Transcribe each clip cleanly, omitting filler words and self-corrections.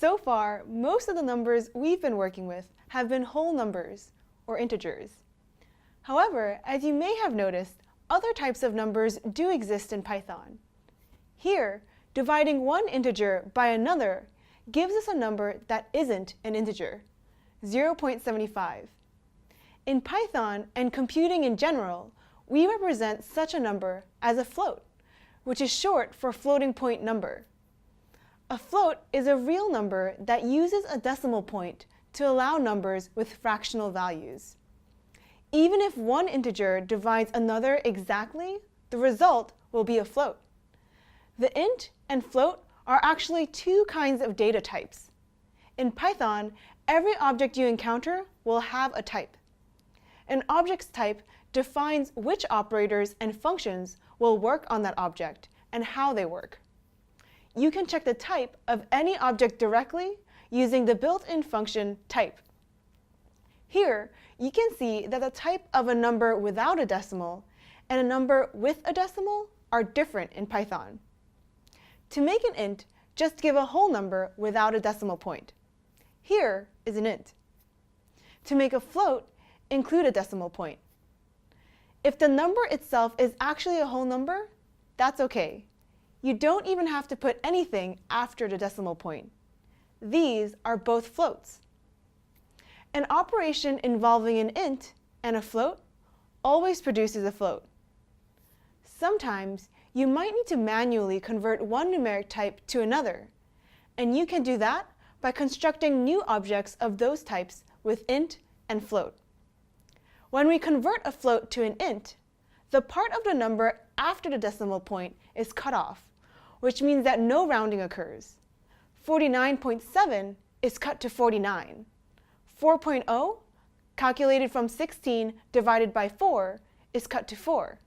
So far, most of the numbers we've been working with have been whole numbers, or integers. However, as you may have noticed, other types of numbers do exist in Python. Here, dividing one integer by another gives us a number that isn't an integer, 0.75. In Python and computing in general, we represent such a number as a float, which is short for floating point number. A float is a real number that uses a decimal point to allow numbers with fractional values. Even if one integer divides another exactly, the result will be a float. The int and float are actually two kinds of data types. In Python, every object you encounter will have a type. An object's type defines which operators and functions will work on that object and how they work. You can check the type of any object directly using the built-in function type. Here, you can see that the type of a number without a decimal and a number with a decimal are different in Python. To make an int, just give a whole number without a decimal point. Here is an int. To make a float, include a decimal point. If the number itself is actually a whole number, that's OK. You don't even have to put anything after the decimal point. These are both floats. An operation involving an int and a float always produces a float. Sometimes you might need to manually convert one numeric type to another, and you can do that by constructing new objects of those types with int and float. When we convert a float to an int, the part of the number after the decimal point is cut off, which means that no rounding occurs. 49.7 is cut to 49. 4.0, calculated from 16 divided by 4, is cut to 4.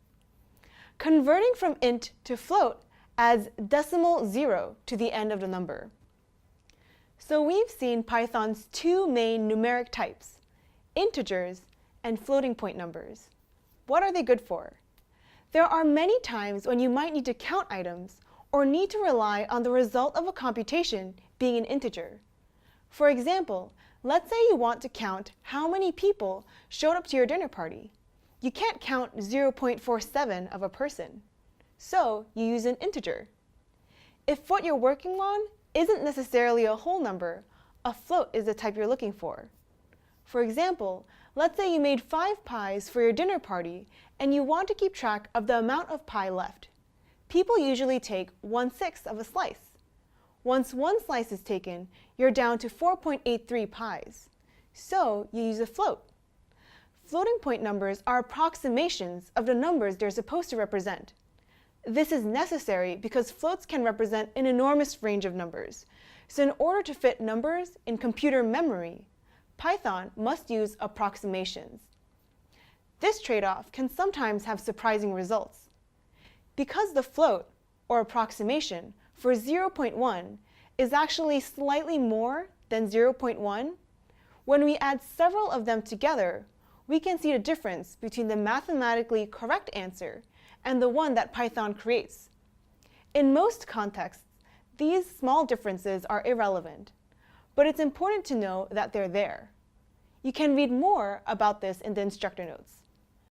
Converting from int to float adds decimal 0 to the end of the number. So we've seen Python's two main numeric types, integers and floating point numbers. What are they good for? There are many times when you might need to count items or need to rely on the result of a computation being an integer. For example, let's say you want to count how many people showed up to your dinner party. You can't count 0.47 of a person, so you use an integer. If what you're working on isn't necessarily a whole number, a float is the type you're looking for. For example, let's say you made 5 pies for your dinner party and you want to keep track of the amount of pie left. People usually take 1/6 of a slice. Once one slice is taken, you're down to 4.83 pies. So you use a float. Floating point numbers are approximations of the numbers they're supposed to represent. This is necessary because floats can represent an enormous range of numbers. So in order to fit numbers in computer memory, Python must use approximations. This trade-off can sometimes have surprising results. Because the float, or approximation, for 0.1 is actually slightly more than 0.1, when we add several of them together, we can see the difference between the mathematically correct answer and the one that Python creates. In most contexts, these small differences are irrelevant, but it's important to know that they're there. You can read more about this in the instructor notes.